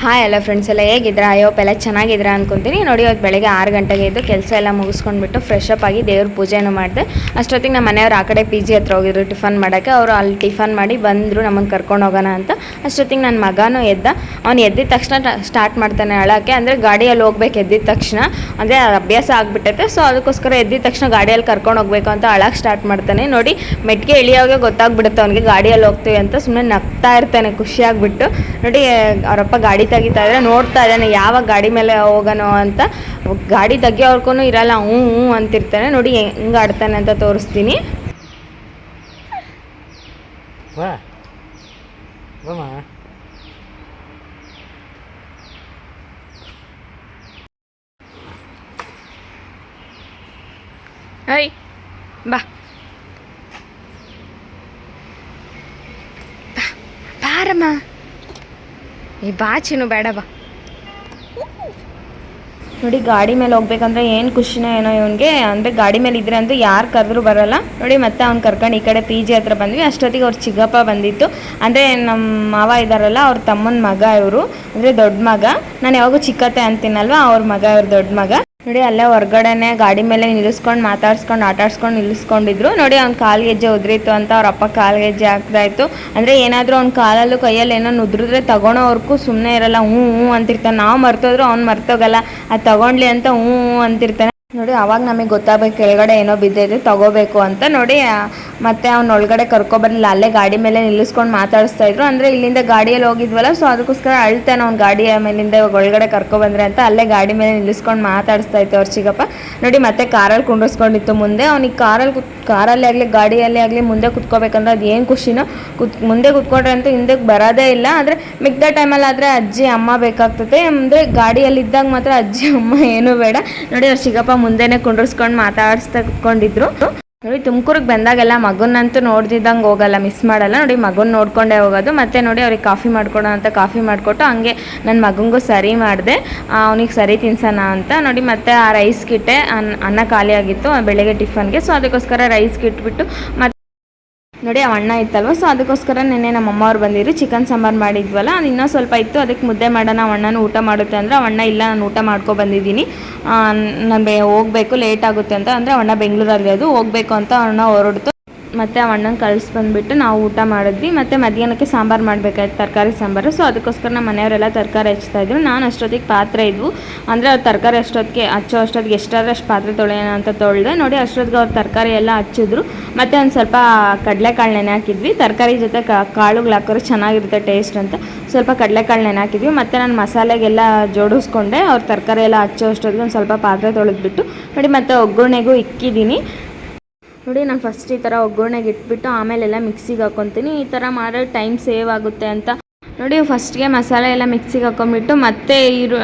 Hi ಎಲ್ಲ friends ಎಲ್ಲ ಹೇಗಿದ್ದೀರಾ? ಅಯ್ಯೋಪ್ ಎಲ್ಲ ಚೆನ್ನಾಗಿದ್ದೀರಾ ಅಂದ್ಕೊತೀನಿ. ನೋಡಿ ಇವತ್ತು ಬೆಳಗ್ಗೆ 6 ಗಂಟೆಗೆ ಎದ್ದು ಕೆಲಸ ಎಲ್ಲ ಮುಗಿಸ್ಕೊಂಡ್ಬಿಟ್ಟು ಫ್ರೆಶ್ ಅಪ್ ಆಗಿ ದೇವ್ರ ಪೂಜೆನೂ ಮಾಡಿದೆ. ಅಷ್ಟೊತ್ತಿಗೆ ನಮ್ಮ ಮನೆಯವ್ರು ಆ ಕಡೆ ಪಿ ಜಿ ಹತ್ರ ಹೋಗಿದ್ರು ಟಿಫನ್ ಮಾಡೋಕ್ಕೆ. ಅವರು ಅಲ್ಲಿ ಟಿಫನ್ ಮಾಡಿ ಬಂದರು ನಮ್ಮನ್ನು ಕರ್ಕೊಂಡು ಹೋಗೋಣ ಅಂತ. ಅಷ್ಟೊತ್ತಿಗೆ ನನ್ನ ಮಗನೂ ಎದ್ದ. ಅವ್ನು ಎದ್ದಿದ ತಕ್ಷಣ ಸ್ಟಾರ್ಟ್ ಮಾಡ್ತಾನೆ ಅಳೋಕ್ಕೆ. ಅಂದರೆ ಗಾಡಿಯಲ್ಲಿ ಹೋಗ್ಬೇಕು ಎದ್ದಿದ ತಕ್ಷಣ, ಅಂದರೆ ಅಭ್ಯಾಸ ಆಗಿಬಿಟ್ಟೈತೆ. ಸೊ ಅದಕ್ಕೋಸ್ಕರ ಎದ್ದಿದ ತಕ್ಷಣ ಗಾಡಿಯಲ್ಲಿ ಕರ್ಕೊಂಡು ಹೋಗ್ಬೇಕು ಅಂತ ಅಳಕ್ಕೆ ಸ್ಟಾರ್ಟ್ ಮಾಡ್ತಾನೆ. ನೋಡಿ ಮೆಟ್ಟಿಗೆ ಇಳಿಯೋಗೆ ಗೊತ್ತಾಗ್ಬಿಡುತ್ತೆ ಅವ್ನಿಗೆ ಗಾಡಿಯಲ್ಲಿ ಹೋಗ್ತೀವಿ ಅಂತ. ಸುಮ್ಮನೆ ನಗ್ತಾ ಇರ್ತಾನೆ ಖುಷಿಯಾಗ್ಬಿಟ್ಟು. ನೋಡಿ ಅವರಪ್ಪ ಗಾಡಿ ತೆಗಿತಾ ಇದ್ರೆ ನೋಡ್ತಾ ಇದ್ದಾನೆ ಯಾವಾಗ ಗಾಡಿ ಮೇಲೆ ಹೋಗೋಣ ಅಂತ. ಗಾಡಿ ತೆಗಿಯೋರ್ಗೂ ಇರಲ್ಲ, ಹ್ಞೂ ಹ್ಞೂ ಅಂತಿರ್ತಾನೆ. ನೋಡಿ ಹೆಂಗೆ ಆಡ್ತಾನೆ ಅಂತ ತೋರಿಸ್ತೀನಿ. ಐ ಬಾ ಬಾರಮ್ಮ, ಈ ಬಾಚಿನು ಬೇಡ ಬಾ. ನೋಡಿ ಗಾಡಿ ಮೇಲೆ ಹೋಗ್ಬೇಕಂದ್ರೆ ಏನು ಖುಷಿನೋ ಏನೋ ಇವನಿಗೆ. ಅಂದರೆ ಗಾಡಿ ಮೇಲೆ ಇದ್ರೆ ಅಂತೂ ಯಾರು ಕರೆದ್ರೂ ಬರೋಲ್ಲ. ನೋಡಿ ಮತ್ತೆ ಅವ್ನು ಕರ್ಕೊಂಡು ಈ ಕಡೆ ಪಿ ಜಿ ಹತ್ರ ಬಂದ್ವಿ. ಅಷ್ಟೊತ್ತಿಗೆ ಅವ್ರ ಚಿಕ್ಕಪ್ಪ ಬಂದಿತ್ತು. ಅಂದರೆ ನಮ್ಮ ಮಾವ ಇದ್ದಾರಲ್ಲ ಅವ್ರ ತಮ್ಮನ ಮಗ ಇವರು, ಅಂದರೆ ದೊಡ್ಡ ಮಗ. ನಾನು ಯಾವಾಗೂ ಚಿಕ್ಕತ್ತೆ ಅಂತೀನಲ್ವ, ಅವ್ರ ಮಗ ಇವ್ರ ದೊಡ್ಡ ಮಗ. ನೋಡಿ ಅಲ್ಲೇ ಹೊರ್ಗಡೆನೆ ಗಾಡಿ ಮೇಲೆ ನಿಲ್ಲಿಸ್ಕೊಂಡು ಮಾತಾಡ್ಸ್ಕೊಂಡು ಆಟಾಡ್ಸ್ಕೊಂಡು ನಿಲ್ಲಿಸ್ಕೊಂಡಿದ್ರು. ನೋಡಿ ಅವ್ನ ಕಾಲು ಗೆಜ್ಜೆ ಉದ್ರಿತ್ತು ಅಂತ ಅವ್ರ ಅಪ್ಪ ಕಾಲು ಗೆಜ್ಜೆ ಹಾಕ್ತಾಯಿತ್ತು. ಅಂದರೆ ಏನಾದರೂ ಅವ್ನ ಕಾಲಲ್ಲೂ ಕೈಯಲ್ಲಿ ಏನೋ ಉದ್ರಿದ್ರೆ ತಗೊಳೋವರೆಗೂ ಸುಮ್ಮನೆ ಇರಲ್ಲ, ಹ್ಞೂ ಹ್ಞೂ ಅಂತಿರ್ತಾನೆ. ನಾವು ಮರ್ತೋದ್ರು ಅವ್ನು ಮರ್ತೋಗಲ್ಲ, ಅದು ತಗೊಂಡ್ಲಿ ಅಂತ ಹ್ಞೂ ಹ್ಞೂ ಅಂತಿರ್ತಾನೆ. ನೋಡಿ ಅವಾಗ ನಮಗೆ ಗೊತ್ತಾಗಬೇಕು ಕೆಳಗಡೆ ಏನೋ ಬಿದ್ದಿದೆ ತಗೋಬೇಕು ಅಂತ. ನೋಡಿ ಮತ್ತೆ ಅವ್ನ ಒಳಗಡೆ ಕರ್ಕೊಬರಲಿಲ್ಲ, ಅಲ್ಲೇ ಗಾಡಿ ಮೇಲೆ ನಿಲ್ಲಿಸ್ಕೊಂಡು ಮಾತಾಡಿಸ್ತಾ ಇದ್ರು. ಅಂದರೆ ಇಲ್ಲಿಂದ ಗಾಡಿಯಲ್ಲಿ ಹೋಗಿದ್ವಲ್ಲ, ಸೊ ಅದಕ್ಕೋಸ್ಕರ ಅಳ್ತಾನೆ ಅವ್ನು ಗಾಡಿಯ ಮೇಲಿಂದ ಒಳಗಡೆ ಕರ್ಕೊಬಂದ್ರೆ ಅಂತ. ಅಲ್ಲೇ ಗಾಡಿ ಮೇಲೆ ನಿಲ್ಲಿಸ್ಕೊಂಡು ಮಾತಾಡಿಸ್ತಾ ಇತ್ತು ಅವ್ರ ಚಿಕ್ಕಪ್ಪ. ನೋಡಿ ಮತ್ತೆ ಕಾರಲ್ಲಿ ಕುಂಡಿಸ್ಕೊಂಡಿತ್ತು ಮುಂದೆ. ಅವ್ನಿಗೆ ಕಾರಲ್ಲಿ ಆಗಲಿ ಗಾಡಿಯಲ್ಲಿ ಆಗಲಿ ಮುಂದೆ ಕುತ್ಕೋಬೇಕಂದ್ರೆ ಅದು ಏನು ಖುಷಿನೋ. ಮುಂದೆ ಕುತ್ಕೊಂಡ್ರೆ ಅಂತೂ ಹಿಂದಕ್ಕೆ ಬರೋದೇ ಇಲ್ಲ. ಆದರೆ ಮಿಕ್ದ ಟೈಮಲ್ಲಿ ಆದರೆ ಅಜ್ಜಿ ಅಮ್ಮ ಬೇಕಾಗ್ತದೆ. ಅಂದರೆ ಗಾಡಿಯಲ್ಲಿ ಇದ್ದಾಗ ಮಾತ್ರ ಅಜ್ಜಿ ಅಮ್ಮ ಏನೂ ಬೇಡ. ನೋಡಿ ಅವ್ರ ಚಿಕ್ಕಪ್ಪ ಮುಂದೆನೇ ಕುಂಡ್ರಿಸ್ಕೊಂಡು ಮಾತಾಡಿಸ್ತಾ ಕುತ್ಕೊಂಡಿದ್ರು. ನೋಡಿ ತುಮಕೂರಿಗೆ ಬಂದಾಗೆಲ್ಲ ಮಗನಂತೂ ನೋಡ್ದಿದ್ದಂಗೆ ಹೋಗಲ್ಲ, ಮಿಸ್ ಮಾಡಲ್ಲ. ನೋಡಿ ಮಗನ ನೋಡ್ಕೊಂಡೇ ಹೋಗೋದು. ಮತ್ತು ನೋಡಿ ಅವ್ರಿಗೆ ಕಾಫಿ ಮಾಡ್ಕೊಡೋ ಅಂತ ಕಾಫಿ ಮಾಡಿಕೊಟ್ಟು ಹಂಗೆ ನನ್ನ ಮಗನಿಗೂ ಸರಿ ಮಾಡಿದೆ, ಅವ್ನಿಗೆ ಸರಿ ತಿನ್ಸೋಣ ಅಂತ. ನೋಡಿ ಮತ್ತೆ ಆ ರೈಸ್ಗಿಟ್ಟೆ, ಅನ್ನ ಖಾಲಿ ಆಗಿತ್ತು ಬೆಳಗ್ಗೆ ಟಿಫನ್ಗೆ. ಸೊ ಅದಕ್ಕೋಸ್ಕರ ರೈಸ್ಗಿಟ್ಬಿಟ್ಟು ಮತ್ತು ನೋಡಿ ಆ ಅಣ್ಣ ಇತ್ತಲ್ವ, ಸೊ ಅದಕ್ಕೋಸ್ಕರ ನೆನ್ನೆ ನಮ್ಮ ಅಮ್ಮ ಅವ್ರು ಬಂದಿದ್ರು. ಚಿಕನ್ ಸಾಂಬಾರು ಮಾಡಿದ್ವಲ್ಲ, ಅದು ಇನ್ನೂ ಸ್ವಲ್ಪ ಇತ್ತು, ಅದಕ್ಕೆ ಮುದ್ದೆ ಮಾಡೋಣ. ಅಣ್ಣನೂ ಊಟ ಮಾಡುತ್ತೆ ಅಂದರೆ ಅಣ್ಣ ಇಲ್ಲ ನಾನು ಊಟ ಮಾಡ್ಕೊಬಂದಿದ್ದೀನಿ, ನಾನು ಹೋಗಬೇಕು ಲೇಟ್ ಆಗುತ್ತೆ ಅಂತ. ಅಂದರೆ ಅಣ್ಣ ಬೆಂಗಳೂರಲ್ಲಿ ಅದು ಹೋಗಬೇಕು ಅಂತ ಅಣ್ಣ ಹೊರಡ್ತು. ಮತ್ತು ಆ ಅಣ್ಣನ ಕಳಿಸ್ಬಂದ್ಬಿಟ್ಟು ನಾವು ಊಟ ಮಾಡಿದ್ವಿ. ಮತ್ತು ಮಧ್ಯಾಹ್ನಕ್ಕೆ ಸಾಂಬಾರು ಮಾಡಬೇಕಾಯ್ತು, ತರಕಾರಿ ಸಾಂಬಾರು. ಸೊ ಅದಕ್ಕೋಸ್ಕರ ನಮ್ಮ ಮನೆಯವರೆಲ್ಲ ತರಕಾರಿ ಹಚ್ತಾಯಿದ್ರು. ನಾನು ಅಷ್ಟೊತ್ತಿಗೆ ಪಾತ್ರೆ ಇದ್ವು, ಅಂದರೆ ಅವ್ರು ತರಕಾರಿ ಅಷ್ಟೊತ್ತಿಗೆ ಎಷ್ಟಾದ್ರೆ ಅಷ್ಟು ಪಾತ್ರೆ ತೊಳೆಯೋಣ ಅಂತ ತೊಳೆದೆ. ನೋಡಿ ಅಷ್ಟೊತ್ತಿಗೆ ಅವ್ರು ತರಕಾರಿ ಎಲ್ಲ ಹಚ್ಚಿದ್ರು. ಮತ್ತು ಒಂದು ಸ್ವಲ್ಪ ಕಡಲೆಕಾಳು ನೆನೆ ಹಾಕಿದ್ವಿ. ತರಕಾರಿ ಜೊತೆ ಕಾಳುಗಳು ಹಾಕಿದ್ರೆ ಚೆನ್ನಾಗಿರುತ್ತೆ ಟೇಸ್ಟ್ ಅಂತ ಸ್ವಲ್ಪ ಕಡಲೆಕಾಳು ನೆನೆ ಹಾಕಿದ್ವಿ. ಮತ್ತು ನಾನು ಮಸಾಲೆಗೆಲ್ಲ ಜೋಡಿಸ್ಕೊಂಡೆ. ಅವ್ರು ತರಕಾರಿ ಎಲ್ಲ ಹಚ್ಚೋ ಅಷ್ಟೊತ್ತಿಗೆ ಒಂದು ಸ್ವಲ್ಪ ಪಾತ್ರೆ ತೊಳೆದ್ಬಿಟ್ಟು ನೋಡಿ ಮತ್ತೆ ಒಗ್ಗರಣೆಗೂ ಇಕ್ಕಿದ್ದೀನಿ. ನೋಡಿ ನಾನು ಫಸ್ಟ್ ಈ ಥರ ಒಗ್ಗರಣೆಗೆ ಇಟ್ಬಿಟ್ಟು ಆಮೇಲೆಲ್ಲ ಮಿಕ್ಸಿಗೆ ಹಾಕ್ಕೊತೀನಿ. ಈ ಥರ ಮಾಡೋ ಟೈಮ್ ಸೇವ್ ಆಗುತ್ತೆ ಅಂತ. ನೋಡಿ ಫಸ್ಟ್ಗೆ ಮಸಾಲೆ ಎಲ್ಲ ಮಿಕ್ಸಿಗೆ ಹಾಕ್ಕೊಂಬಿಟ್ಟು ಮತ್ತೆ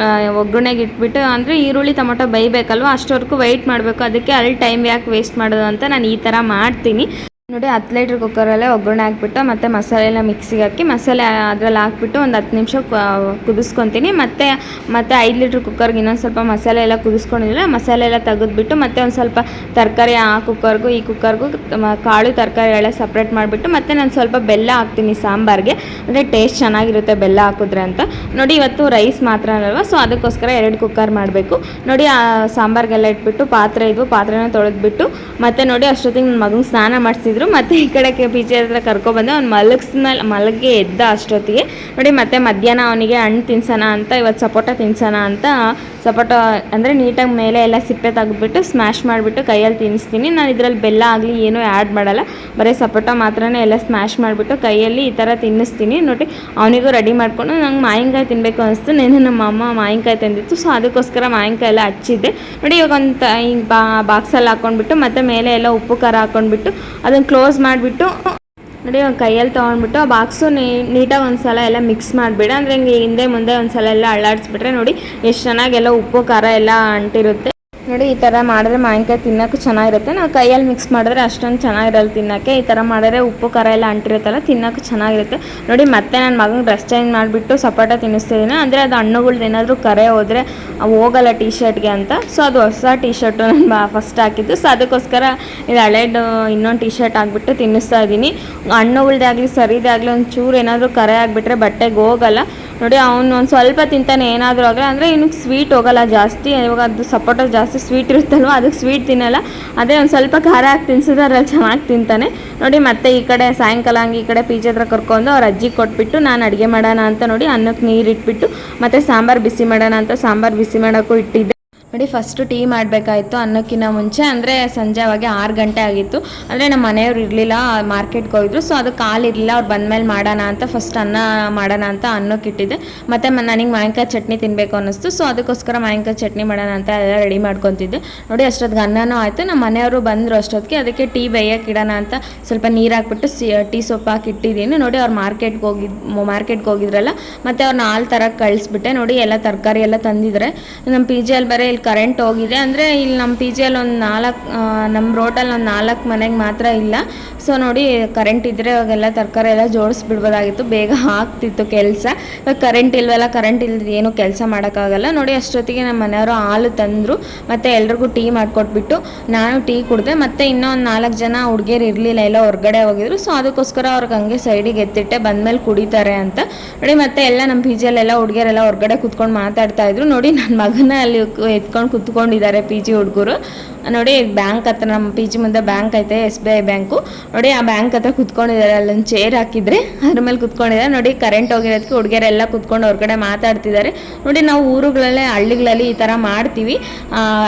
ಒಗ್ಗರಣೆಗೆ ಇಟ್ಬಿಟ್ಟು, ಅಂದರೆ ಈರುಳ್ಳಿ ಟೊಮೊಟೊ ಬೇಯಬೇಕಲ್ವ, ಅಷ್ಟವರೆಗೂ ವೆಯ್ಟ್ ಮಾಡಬೇಕು. ಅದಕ್ಕೆ ಅಲ್ಲಿ ಟೈಮ್ ಯಾಕೆ ವೇಸ್ಟ್ ಮಾಡೋದು ಅಂತ ನಾನು ಈ ಥರ ಮಾಡ್ತೀನಿ. ನೋಡಿ 10 ಲೀಟ್ರ್ ಕುಕ್ಕರಲ್ಲೇ ಒಗ್ಗರಣೆ ಹಾಕ್ಬಿಟ್ಟು ಮತ್ತು ಮಸಾಲೆ ಎಲ್ಲ ಮಿಕ್ಸಿಗೆ ಹಾಕಿ ಮಸಾಲೆ ಅದರಲ್ಲಿ ಹಾಕ್ಬಿಟ್ಟು ಒಂದು 10 ನಿಮಿಷ ಕುದಿಸ್ಕೊತೀನಿ. ಮತ್ತು 5 ಲೀಟ್ರ್ ಕುಕ್ಕರ್ಗೆ ಇನ್ನೊಂದು ಸ್ವಲ್ಪ ಮಸಾಲೆ ಎಲ್ಲ ಕುದಿಸ್ಕೊಂಡಿಲ್ಲ, ಮಸಾಲೆ ಎಲ್ಲ ತೆಗೆದ್ಬಿಟ್ಟು ಮತ್ತು ಒಂದು ಸ್ವಲ್ಪ ತರಕಾರಿ ಆ ಕುಕ್ಕರ್ಗೂ ಈ ಕುಕ್ಕರ್ಗೂ ಕಾಳು ತರಕಾರಿ ಎಲ್ಲ ಸಪ್ರೇಟ್ ಮಾಡಿಬಿಟ್ಟು ಮತ್ತು ನಾನು ಸ್ವಲ್ಪ ಬೆಲ್ಲ ಹಾಕ್ತೀನಿ ಸಾಂಬಾರಿಗೆ, ಅಂದರೆ ಟೇಸ್ಟ್ ಚೆನ್ನಾಗಿರುತ್ತೆ ಬೆಲ್ಲ ಹಾಕಿದ್ರೆ ಅಂತ. ನೋಡಿ ಇವತ್ತು ರೈಸ್ ಮಾತ್ರ ಅಲ್ವ, ಸೊ ಅದಕ್ಕೋಸ್ಕರ 2 ಕುಕ್ಕರ್ ಮಾಡಬೇಕು. ನೋಡಿ ಆ ಸಾಂಬಾರಿಗೆಲ್ಲ ಇಟ್ಬಿಟ್ಟು ಪಾತ್ರೆನ ತೊಳೆದ್ಬಿಟ್ಟು ಮತ್ತು ನೋಡಿ ಅಷ್ಟೊತ್ತಿಗೆ ನನ್ನ ಮಗನಿಗೆ ಸ್ನಾನ ಮಾಡಿಸಿದ್ರು. ಮತ್ತು ಈ ಕಡೆ ಪೀಚೆ ಹತ್ರ ಕರ್ಕೊಬಂದೆ. ಅವ್ನು ಮಲಗಿ ಎದ್ದ ಅಷ್ಟೊತ್ತಿಗೆ. ನೋಡಿ ಮತ್ತೆ ಮಧ್ಯಾಹ್ನ ಅವನಿಗೆ ಹಣ್ಣು ತಿನ್ಸೋಣ ಅಂತ, ಇವತ್ತು ಸಪೋಟ ತಿನ್ಸೋಣ ಅಂತ ಸಪೋಟ ಅಂದರೆ ನೀಟಾಗಿ ಮೇಲೆ ಎಲ್ಲ ಸಿಪ್ಪೆ ತೆಗೆದ್ಬಿಟ್ಟು ಸ್ಮ್ಯಾಶ್ ಮಾಡಿಬಿಟ್ಟು ಕೈಯಲ್ಲಿ ತಿನ್ನಿಸ್ತೀನಿ. ನಾನು ಇದರಲ್ಲಿ ಬೆಲ್ಲ ಆಗಲಿ ಏನೂ ಆ್ಯಡ್ ಮಾಡಲ್ಲ, ಬರೀ ಸಪೋಟ ಮಾತ್ರನೇ ಎಲ್ಲ ಸ್ಮ್ಯಾಶ್ ಮಾಡಿಬಿಟ್ಟು ಕೈಯಲ್ಲಿ ಈ ಥರ ತಿನ್ನಿಸ್ತೀನಿ. ನೋಡಿ ಅವನಿಗೂ ರೆಡಿ ಮಾಡಿಕೊಂಡು ನಂಗೆ ಮಾವಿನಕಾಯಿ ತಿನ್ನಬೇಕು ಅನಿಸ್ತು. ನೆನ್ನೆ ನಮ್ಮ ಅಮ್ಮ ಮಾವಿನಕಾಯಿ ತಂದಿತ್ತು, ಸೊ ಅದಕ್ಕೋಸ್ಕರ ಮಾವಿನಕಾಯಿ ಎಲ್ಲ ಹಚ್ಚಿದ್ದೆ. ನೋಡಿ ಇವಾಗ ಒಂದು ಬಾಕ್ಸಲ್ಲಿ ಹಾಕ್ಕೊಂಡ್ಬಿಟ್ಟು ಮತ್ತು ಮೇಲೆ ಎಲ್ಲ ಉಪ್ಪು ಖಾರ ಹಾಕ್ಕೊಂಡ್ಬಿಟ್ಟು ಅದನ್ನು ಕ್ಲೋಸ್ ಮಾಡಿಬಿಟ್ಟು ನೋಡಿ ಒಂದು ಕೈಯಲ್ಲಿ ತೊಗೊಂಡ್ಬಿಟ್ಟು ಆ ಬಾಕ್ಸು ನೀಟಾಗಿ ಒಂದು ಸಲ ಎಲ್ಲ ಮಿಕ್ಸ್ ಮಾಡಿಬಿಡ. ಅಂದರೆ ಹಿಂಗೆ ಹಿಂದೆ ಮುಂದೆ ಒಂದು ಸಲ ಎಲ್ಲ ಅಳ್ಳಾಡಿಸ್ಬಿಟ್ರೆ ನೋಡಿ ಎಷ್ಟು ಚೆನ್ನಾಗೆಲ್ಲ ಉಪ್ಪು ಖಾರ ಎಲ್ಲ ಅಂಟಿರುತ್ತೆ. ನೋಡಿ ಈ ಥರ ಮಾಡಿದ್ರೆ ಮಾವಿನಕಾಯಿ ತಿನ್ನೋಕ್ಕೂ ಚೆನ್ನಾಗಿರುತ್ತೆ. ನಾವು ಕೈಯಲ್ಲಿ ಮಿಕ್ಸ್ ಮಾಡಿದ್ರೆ ಅಷ್ಟೊಂದು ಚೆನ್ನಾಗಿರಲ್ಲ ತಿನ್ನೋಕ್ಕೆ. ಈ ಥರ ಮಾಡಿದ್ರೆ ಉಪ್ಪು ಖಾರ ಎಲ್ಲ ಅಂಟಿರುತ್ತಲ್ಲ, ತಿನ್ನೋಕ್ಕೂ ಚೆನ್ನಾಗಿರುತ್ತೆ. ನೋಡಿ ಮತ್ತೆ ನನ್ನ ಮಗನಿಗೆ ಡ್ರೆಸ್ ಚೇಂಜ್ ಮಾಡಿಬಿಟ್ಟು ಸಪೋಟ ತಿನ್ನಿಸ್ತಿದ್ದೀನಿ. ಅಂದರೆ ಅದು ಹಣ್ಣುಗಳ್ದು ಏನಾದರೂ ಕರೆ ಹೋದರೆ ಹೋಗಲ್ಲ ಟೀ ಶರ್ಟ್ಗೆ ಅಂತ. ಸೊ ಅದು ಹೊಸ ಟೀ ಶರ್ಟು ನಾನು ಫಸ್ಟ್ ಹಾಕಿದ್ದು. ಸೊ ಅದಕ್ಕೋಸ್ಕರ ಇದು ಹಳೇದು ಇನ್ನೊಂದು ಟೀ ಶರ್ಟ್ ಹಾಕ್ಬಿಟ್ಟು ತಿನ್ನಿಸ್ತಾ ಇದ್ದೀನಿ. ಹಣ್ಣುಗಳ್ದೇ ಆಗಲಿ ಸರಿದೇ ಆಗಲಿ ಒಂದು ಚೂರು ಏನಾದರೂ ಕರೆ ಆಗಿಬಿಟ್ರೆ ಬಟ್ಟೆಗೆ ಹೋಗಲ್ಲ. ನೋಡಿ ಅವನು ಒಂದು ಸ್ವಲ್ಪ ತಿಂತಾನೆ ಏನಾದರೂ ಆಗಲಿ. ಅಂದರೆ ಇವ್ನಿಗೆ ಸ್ವೀಟ್ ಹೋಗಲ್ಲ ಜಾಸ್ತಿ. ಇವಾಗ ಅದು ಸಪೋಟ ಜಾಸ್ತಿ ಸ್ವೀಟ್ ಇರುತ್ತಲ್ವ, ಅದಕ್ಕೆ ಸ್ವೀಟ್ ತಿನ್ನಲ್ಲ. ಅದೇ ಒಂದು ಸ್ವಲ್ಪ ಖಾರ ಹಾಕಿ ತಿನ್ಸಿದ್ರೆ ಅದ್ರಲ್ಲಿ ಚೆನ್ನಾಗಿ ತಿಂತಾನೆ. ನೋಡಿ ಮತ್ತೆ ಈ ಕಡೆ ಸಾಯಂಕಾಲ ಹಂಗೆ ಈ ಕಡೆ ಪೀಜೆ ಹತ್ರ ಕರ್ಕೊಂಡು ಅವ್ರ ಅಜ್ಜಿಗೆ ಕೊಟ್ಬಿಟ್ಟು ನಾನು ಅಡುಗೆ ಮಾಡೋಣ ಅಂತ ನೋಡಿ ಅನ್ನಕ್ಕೆ ನೀರು ಇಟ್ಬಿಟ್ಟು ಮತ್ತು ಸಾಂಬಾರು ಬಿಸಿ ಮಾಡೋಣ ಅಂತ ಸಾಂಬಾರು ಬಿಸಿ ಮಾಡೋಕ್ಕೂ ಇಟ್ಟಿದ್ದೆ. ನೋಡಿ ಫಸ್ಟು ಟೀ ಮಾಡಬೇಕಾಯಿತು ಅನ್ನಕ್ಕಿಂತ ಮುಂಚೆ. ಅಂದರೆ ಸಂಜೆ ಅವಾಗೆ 6 ಗಂಟೆ ಆಗಿತ್ತು. ಅಂದರೆ ನಮ್ಮ ಮನೆಯವ್ರು ಇರಲಿಲ್ಲ, ಮಾರ್ಕೆಟ್ಗೆ ಹೋಗಿದ್ರು. ಸೊ ಅದಕ್ಕೆ ಕಾಲಿರಲಿಲ್ಲ, ಅವ್ರು ಬಂದಮೇಲೆ ಮಾಡೋಣ ಅಂತ ಫಸ್ಟ್ ಅನ್ನ ಮಾಡೋಣ ಅಂತ ಅನ್ನಕ್ಕೆ ಇಟ್ಟಿದ್ದೆ. ಮತ್ತು ನನಗೆ ಮಾವಿನಕಾಯಿ ಚಟ್ನಿ ತಿನ್ನಬೇಕು ಅನ್ನಿಸ್ತು. ಸೊ ಅದಕ್ಕೋಸ್ಕರ ಮಾವಿನಕಾಯಿ ಚಟ್ನಿ ಮಾಡೋಣ ಅಂತ ಎಲ್ಲ ರೆಡಿ ಮಾಡ್ಕೊತಿದ್ದೆ. ನೋಡಿ ಅಷ್ಟೊತ್ತಿಗೆ ಅನ್ನನೂ ಆಯಿತು. ನಮ್ಮ ಮನೆಯವರು ಬಂದರು ಅಷ್ಟೊತ್ತಿಗೆ. ಅದಕ್ಕೆ ಟೀ ಬೇಯಕ್ಕೆ ಇಡೋಣ ಅಂತ ಸ್ವಲ್ಪ ನೀರು ಹಾಕ್ಬಿಟ್ಟು ಟೀ ಸೊಪ್ಪು ಹಾಕಿ ಇಟ್ಟಿದ್ದೀನಿ. ನೋಡಿ ಅವ್ರು ಮಾರ್ಕೆಟ್ಗೆ ಹೋಗಿದ್ರಲ್ಲ, ಮತ್ತು ಅವ್ರನ್ನ ಹಾಲು ತರಕ್ಕೆ ಕಳಿಸ್ಬಿಟ್ಟೆ. ನೋಡಿ ಎಲ್ಲ ತರಕಾರಿ ಎಲ್ಲ ತಂದಿದ್ರೆ. ನಮ್ಮ ಪಿ ಜಿಯಲ್ಲಿ ಬರೀ ಇಲ್ಲಿ ಕರೆಂಟ್ ಹೋಗಿದೆ. ಅಂದರೆ ಇಲ್ಲಿ ನಮ್ಮ ಪಿ ಜಿಯಲ್ಲಿ ಒಂದು 4 ನಮ್ಮ ರೋಡಲ್ಲಿ ಒಂದು 4 ಮನೆಗೆ ಮಾತ್ರ ಇಲ್ಲ. ಸೊ ನೋಡಿ ಕರೆಂಟ್ ಇದ್ದರೆ ಅವಾಗೆಲ್ಲ ತರಕಾರಿ ಎಲ್ಲ ಜೋಡಿಸ್ಬಿಡ್ಬೋದಾಗಿತ್ತು, ಬೇಗ ಆಗ್ತಿತ್ತು ಕೆಲಸ. ಇವಾಗ ಕರೆಂಟ್ ಇಲ್ವಲ್ಲ, ಕರೆಂಟ್ ಇಲ್ಲದೆ ಏನೂ ಕೆಲಸ ಮಾಡೋಕ್ಕಾಗಲ್ಲ. ನೋಡಿ ಅಷ್ಟೊತ್ತಿಗೆ ನಮ್ಮ ಮನೆಯವರು ಹಾಲು ತಂದರು. ಮತ್ತು ಎಲ್ರಿಗೂ ಟೀ ಮಾಡಿಕೊಟ್ಬಿಟ್ಟು ನಾನು ಟೀ ಕುಡಿದೆ. ಮತ್ತು ಇನ್ನೂ ಒಂದು 4 ಜನ ಹುಡುಗಿಯರು ಇರಲಿಲ್ಲ, ಎಲ್ಲ ಹೊರಗಡೆ ಹೋಗಿದ್ರು. ಸೊ ಅದಕ್ಕೋಸ್ಕರ ಅವ್ರಿಗೆ ಹಂಗೆ ಸೈಡಿಗೆ ಎತ್ತಿಟ್ಟೆ, ಬಂದಮೇಲೆ ಕುಡಿತಾರೆ ಅಂತ. ನೋಡಿ ಮತ್ತೆ ಎಲ್ಲ ನಮ್ಮ ಪಿ ಜಿಯಲ್ಲೆಲ್ಲ ಹುಡುಗಿಯರೆಲ್ಲ ಹೊರಗಡೆ ಕೂತ್ಕೊಂಡು ಮಾತಾಡ್ತಾಯಿದ್ರು. ನೋಡಿ ನನ್ನ ಮಗನ ಅಲ್ಲಿ ಎತ್ಕೊಂಡು ಕೂತ್ಕೊಂಡಿದ್ದಾರೆ ಪಿ ಜಿ ಹುಡುಗರು. ನೋಡಿ ಬ್ಯಾಂಕ್ ಹತ್ರ, ನಮ್ಮ ಪಿ ಜಿ ಮುಂದೆ ಬ್ಯಾಂಕ್ ಐತೆ, SBI ಬ್ಯಾಂಕು. ನೋಡಿ ಆ ಬ್ಯಾಂಕ್ ಹತ್ರ ಕೂತ್ಕೊಂಡಿದ್ದಾರೆ. ಅಲ್ಲೊಂದು ಚೇರ್ ಹಾಕಿದ್ರೆ ಅದ್ರ ಮೇಲೆ ಕೂತ್ಕೊಂಡಿದ್ದಾರೆ. ನೋಡಿ ಕರೆಂಟ್ ಹೋಗಿರೋದಕ್ಕೆ ಹುಡುಗಿಯರೆಲ್ಲ ಕೂತ್ಕೊಂಡು ಹೊರಗಡೆ ಮಾತಾಡ್ತಿದ್ದಾರೆ. ನೋಡಿ ನಾವು ಊರುಗಳಲ್ಲೇ ಹಳ್ಳಿಗಳಲ್ಲಿ ಈ ಥರ ಮಾಡ್ತೀವಿ.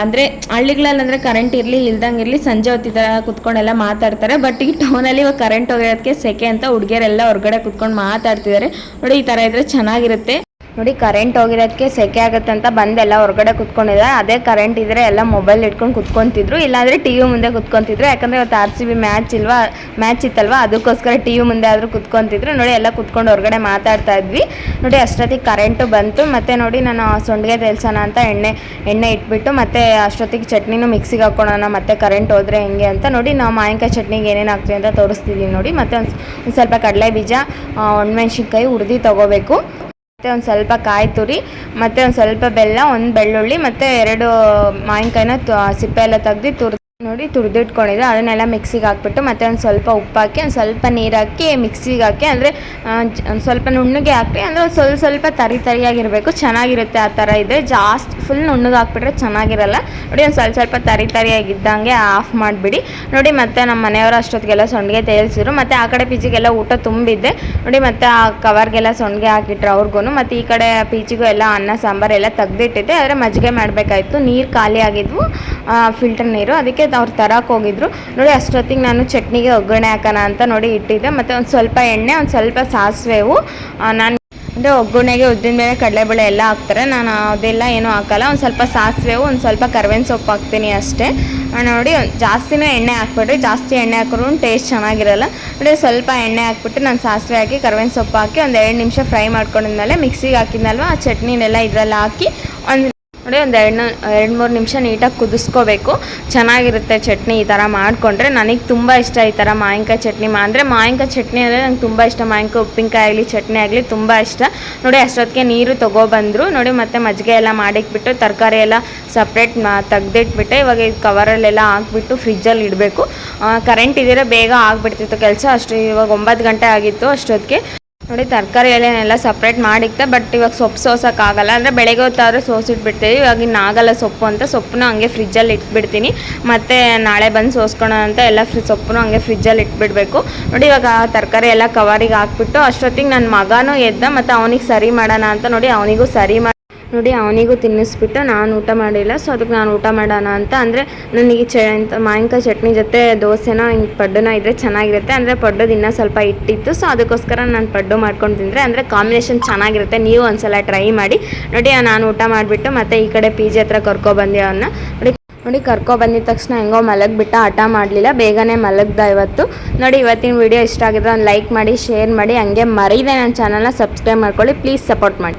ಅಂದರೆ ಹಳ್ಳಿಗಳಲ್ಲಿ ಅಂದರೆ ಕರೆಂಟ್ ಇರಲಿ ಇಲ್ದಂಗೆ ಇರಲಿ ಸಂಜೆ ಹೊತ್ತು ಈ ಥರ ಕೂತ್ಕೊಂಡೆಲ್ಲ ಮಾತಾಡ್ತಾರೆ. ಬಟ್ ಈ ಟೌನಲ್ಲಿ ಇವಾಗ ಕರೆಂಟ್ ಹೋಗಿರೋದಕ್ಕೆ ಸೆಕೆ ಅಂತ ಹುಡುಗಿಯರೆಲ್ಲ ಹೊರಗಡೆ ಕೂತ್ಕೊಂಡು ಮಾತಾಡ್ತಿದ್ದಾರೆ. ನೋಡಿ ಈ ಥರ ಇದ್ದರೆ ಚೆನ್ನಾಗಿರುತ್ತೆ. ನೋಡಿ ಕರೆಂಟ್ ಹೋಗಿರೋದಕ್ಕೆ ಸೆಕೆ ಆಗುತ್ತೆ ಅಂತ ಬಂದೆಲ್ಲ ಹೊರಗಡೆ ಕುತ್ಕೊಂಡಿದ್ದಾರೆ. ಅದೇ ಕರೆಂಟ್ ಇದ್ದರೆ ಎಲ್ಲ ಮೊಬೈಲ್ ಇಟ್ಕೊಂಡು ಕುತ್ಕೊತಿದ್ರು, ಇಲ್ಲಾಂದರೆ ಟಿ ವಿ ಮುಂದೆ ಕುತ್ಕೊತಿದ್ರು. ಯಾಕಂದರೆ ಇವತ್ತು RCB ಮ್ಯಾಚ್ ಇತ್ತಲ್ವ, ಅದಕ್ಕೋಸ್ಕರ ಟಿ ವಿ ಮುಂದೆ ಆದರೂ ಕುತ್ಕೊತಿದ್ರು. ನೋಡಿ ಎಲ್ಲ ಕುತ್ಕೊಂಡು ಹೊರಗಡೆ ಮಾತಾಡ್ತಾ ಇದ್ವಿ. ನೋಡಿ ಅಷ್ಟೊತ್ತಿಗೆ ಕರೆಂಟು ಬಂತು. ಮತ್ತು ನೋಡಿ ನಾನು ಸೊಂಡಿಗೆ ತೇಲ್ಸೋಣ ಅಂತ ಎಣ್ಣೆ ಇಟ್ಬಿಟ್ಟು ಮತ್ತು ಅಷ್ಟೊತ್ತಿಗೆ ಚಟ್ನಿನೂ ಮಿಕ್ಸಿಗೆ ಹಾಕ್ಕೊಳ್ಳೋಣ, ಮತ್ತು ಕರೆಂಟ್ ಹೋದರೆ ಹೆಂಗೆ ಅಂತ. ನೋಡಿ ನಾವು ಮಾವಿನಕಾಯಿ ಚಟ್ನಿಗೆ ಏನೇನು ಹಾಕ್ತೀವಿ ಅಂತ ತೋರಿಸ್ತಿದ್ದೀವಿ. ನೋಡಿ ಮತ್ತು ಒಂದು ಸ್ವಲ್ಪ ಕಡಲೆ ಬೀಜ, ಒಣಮೆಣ್ಸಿನ್ಕಾಯಿ ಹುರಿದು ತೊಗೋಬೇಕು. ಮತ್ತು ಒಂದು ಸ್ವಲ್ಪ ಕಾಯಿ ತುರಿ, ಮತ್ತು ಒಂದು ಸ್ವಲ್ಪ ಬೆಲ್ಲ, ಒಂದು ಬೆಳ್ಳುಳ್ಳಿ, ಮತ್ತು 2 ಮಾವಿನಕಾಯಿನ ಸಿಪ್ಪೆ ಎಲ್ಲ ತೆಗ್ದು ನೋಡಿ ತುರಿದಿಟ್ಕೊಂಡಿದ್ದೆ. ಅದನ್ನೆಲ್ಲ ಮಿಕ್ಸಿಗೆ ಹಾಕ್ಬಿಟ್ಟು ಮತ್ತು ಒಂದು ಸ್ವಲ್ಪ ಉಪ್ಪು ಹಾಕಿ, ಒಂದು ಸ್ವಲ್ಪ ನೀರು ಹಾಕಿ ಮಿಕ್ಸಿಗೆ ಹಾಕಿ, ಅಂದರೆ ಒಂದು ಸ್ವಲ್ಪ ನುಣ್ಣಗೆ ಹಾಕಿ, ಅಂದರೆ ಒಂದು ಸ್ವಲ್ಪ ತರಿಯಾಗಿರಬೇಕು, ಚೆನ್ನಾಗಿರುತ್ತೆ. ಆ ಥರ ಇದೆ. ಜಾಸ್ತಿ ಫುಲ್ ನುಣ್ಣಗೆ ಹಾಕ್ಬಿಟ್ರೆ ಚೆನ್ನಾಗಿರಲ್ಲ. ನೋಡಿ ಒಂದು ಸ್ವಲ್ಪ ತರಿಯಾಗಿದ್ದಂಗೆ ಆಫ್ ಮಾಡಿಬಿಡಿ. ನೋಡಿ ಮತ್ತು ನಮ್ಮ ಮನೆಯವರು ಅಷ್ಟೊತ್ತಿಗೆಲ್ಲ ಸೊಂಡಿಗೆ ತೇಲ್ಸಿದ್ರು. ಮತ್ತು ಆ ಕಡೆ ಪಿ ಜಿಗೆಲ್ಲ ಊಟ ತುಂಬಿದ್ದೆ. ನೋಡಿ ಮತ್ತು ಆ ಕವರ್ಗೆಲ್ಲ ಸೊಂಡಿಗೆ ಹಾಕಿಟ್ರು ಅವ್ರಿಗೂ. ಮತ್ತು ಈ ಕಡೆ ಪಿ ಜಿಗೂ ಎಲ್ಲ ಅನ್ನ ಸಾಂಬಾರು ಎಲ್ಲ ತೆಗ್ದಿಟ್ಟಿದ್ದೆ. ಆದರೆ ಮಜ್ಜಿಗೆ ಮಾಡಬೇಕಾಯ್ತು. ನೀರು ಖಾಲಿ ಆಗಿದ್ವು, ಫಿಲ್ಟರ್ ನೀರು. ಅದಕ್ಕೆ ಅವ್ರು ತರಕ್ಕೆ ಹೋಗಿದ್ರು. ನೋಡಿ ಅಷ್ಟೊತ್ತಿಗೆ ನಾನು ಚಟ್ನಿಗೆ ಒಗ್ಗರಣೆ ಹಾಕೋಣ ಅಂತ ನೋಡಿ ಇಟ್ಟಿದ್ದೆ. ಮತ್ತು ಒಂದು ಸ್ವಲ್ಪ ಎಣ್ಣೆ, ಒಂದು ಸ್ವಲ್ಪ ಸಾಸಿವೆವು. ನಾನು ಅಂದರೆ ಒಗ್ಗರಣೆಗೆ ಉದ್ದಿನಬೇಳೆ ಕಡಲೆಬೇಳೆ ಎಲ್ಲ ಹಾಕ್ತಾರೆ, ನಾನು ಅದೆಲ್ಲ ಏನೂ ಹಾಕಲ್ಲ. ಒಂದು ಸ್ವಲ್ಪ ಸಾಸಿವೆವು, ಒಂದು ಸ್ವಲ್ಪ ಕರ್ಬೇವಿನ ಸೊಪ್ಪು ಹಾಕ್ತೀನಿ ಅಷ್ಟೇ. ನೋಡಿ ಜಾಸ್ತಿನೇ ಎಣ್ಣೆ ಹಾಕ್ಬಿಡ್ರಿ, ಜಾಸ್ತಿ ಎಣ್ಣೆ ಹಾಕಿದ್ರು ಟೇಸ್ಟ್ ಚೆನ್ನಾಗಿರಲ್ಲ. ನೋಡಿ ಸ್ವಲ್ಪ ಎಣ್ಣೆ ಹಾಕ್ಬಿಟ್ಟು ನಾನು ಸಾಸಿವೆ ಹಾಕಿ ಕರ್ಬೇವಿನ ಸೊಪ್ಪು ಹಾಕಿ ಒಂದು 2 ನಿಮಿಷ ಫ್ರೈ ಮಾಡ್ಕೊಂಡಿದ್ಮೇಲೆ ಮಿಕ್ಸಿಗೆ ಹಾಕಿದ್ನಲ್ವ ಆ ಚಟ್ನಿನೆಲ್ಲ ಇದರಲ್ಲಿ ಹಾಕಿ ನೋಡಿ ಒಂದು 2-3 ನಿಮಿಷ ನೀಟಾಗಿ ಕುದಿಸ್ಕೋಬೇಕು. ಚೆನ್ನಾಗಿರುತ್ತೆ ಚಟ್ನಿ ಈ ಥರ ಮಾಡಿಕೊಂಡ್ರೆ. ನನಗೆ ತುಂಬ ಇಷ್ಟ ಈ ಥರ ಮಾವಿನಕಾಯಿ ಚಟ್ನಿ. ಅಂದರೆ ಮಾವಿನಕಾಯಿ ಚಟ್ನಿ ಅಂದರೆ ನಂಗೆ ತುಂಬ ಇಷ್ಟ. ಮಾವಿನಕಾಯಿ ಉಪ್ಪಿನಕಾಯಿ ಆಗಲಿ ಚಟ್ನಿ ಆಗಲಿ ತುಂಬ ಇಷ್ಟ. ನೋಡಿ ಅಷ್ಟೊತ್ತಿಗೆ ನೀರು ತೊಗೊಬಂದರು. ನೋಡಿ ಮತ್ತು ಮಜ್ಜಿಗೆ ಎಲ್ಲ ಮಾಡಿಟ್ಬಿಟ್ಟು ತರಕಾರಿ ಎಲ್ಲ ಸಪ್ರೇಟ್ ತೆಗ್ದಿಟ್ಬಿಟ್ಟೆ. ಇವಾಗ ಈ ಕವರಲ್ಲೆಲ್ಲ ಹಾಕ್ಬಿಟ್ಟು ಫ್ರಿಜ್ಜಲ್ಲಿ ಇಡಬೇಕು. ಕರೆಂಟ್ ಇದ್ದರೆ ಬೇಗ ಆಗಿಬಿಡ್ತಿತ್ತು ಕೆಲಸ. ಅಷ್ಟು ಇವಾಗ 9 ಗಂಟೆ ಆಗಿತ್ತು ಅಷ್ಟೊತ್ತಿಗೆ. ನೋಡಿ ತರಕಾರಿ ಎಲೆನೆಲ್ಲ ಸಪ್ರೇಟ್ ಮಾಡಿಕ್ತೆ. ಬಟ್ ಇವಾಗ ಸೊಪ್ಪು ಸೋಸೋಕ್ಕಾಗಲ್ಲ, ಅಂದರೆ ಬೆಳಗ್ಗೆ ಹೊತ್ತಾದರೂ ಸೋಸಿಟ್ಬಿಡ್ತೀವಿ. ಇವಾಗ ಇನ್ನಾಗಲ್ಲ ಸೊಪ್ಪು ಅಂತ ಸೊಪ್ಪನ್ನ ಹಂಗೆ ಫ್ರಿಜ್ಜಲ್ಲಿ ಇಟ್ಬಿಡ್ತೀನಿ. ಮತ್ತು ನಾಳೆ ಬಂದು ಸೋಸ್ಕೊಳ್ಳೋಣ ಅಂತ ಎಲ್ಲ ಸೊಪ್ಪನ್ನು ಹಂಗೆ ಫ್ರಿಜ್ಜಲ್ಲಿ ಇಟ್ಬಿಡಬೇಕು. ನೋಡಿ ಇವಾಗ ತರಕಾರಿ ಎಲ್ಲ ಕವರಿಗೆ ಹಾಕ್ಬಿಟ್ಟು ಅಷ್ಟೊತ್ತಿಗೆ ನನ್ನ ಮಗನೂ ಎದ್ದ. ಮತ್ತು ಅವನಿಗೆ ಸರಿ ಮಾಡೋಣ ಅಂತ ನೋಡಿ ಅವನಿಗೂ ಸರಿ ನೋಡಿ ಅವನಿಗೂ ತಿನ್ನಿಸ್ಬಿಟ್ಟು ನಾನು ಊಟ ಮಾಡಿಲ್ಲ. ಸೊ ಅದಕ್ಕೆ ನಾನು ಊಟ ಮಾಡೋಣ ಅಂತ. ಅಂದರೆ ನನಗೆ ಮಾವಿನಕಾಯಿ ಚಟ್ನಿ ಜೊತೆ ದೋಸೆನ ಹಿಂಗೆ ಪಡ್ಡುನ ಇದ್ದರೆ ಚೆನ್ನಾಗಿರುತ್ತೆ. ಅಂದರೆ ಪಡ್ಡೋದು ಇನ್ನೂ ಸ್ವಲ್ಪ ಇಟ್ಟಿತ್ತು. ಸೊ ಅದಕ್ಕೋಸ್ಕರ ನಾನು ಪಡ್ಡು ಮಾಡ್ಕೊಂಡು ತಿಂದರೆ ಅಂದರೆ ಕಾಂಬಿನೇಷನ್ ಚೆನ್ನಾಗಿರುತ್ತೆ. ನೀವು ಒಂದ್ಸಲ ಟ್ರೈ ಮಾಡಿ. ನೋಡಿ ನಾನು ಊಟ ಮಾಡಿಬಿಟ್ಟು ಮತ್ತು ಈ ಕಡೆ ಪಿ ಜಿ ಹತ್ರ ಕರ್ಕೊಬಂದೆ ಅವನ್ನ. ನೋಡಿ ಕರ್ಕೊಬಂದಿದ ತಕ್ಷಣ ಹೆಂಗೋ ಮಲಗಿಬಿಟ್ಟು ಹಠ ಮಾಡಲಿಲ್ಲ, ಬೇಗನೆ ಮಲಗ್ದ ಇವತ್ತು. ನೋಡಿ ಇವತ್ತಿನ ವಿಡಿಯೋ ಇಷ್ಟ ಆಗಿದ್ರೆ ಒಂದು ಲೈಕ್ ಮಾಡಿ, ಶೇರ್ ಮಾಡಿ, ಹಂಗೆ ಮರೀದೆ ನನ್ನ ಚಾನಲ್ನ ಸಬ್ಸ್ಕ್ರೈಬ್ ಮಾಡ್ಕೊಳ್ಳಿ. ಪ್ಲೀಸ್ ಸಪೋರ್ಟ್ ಮಾಡಿ.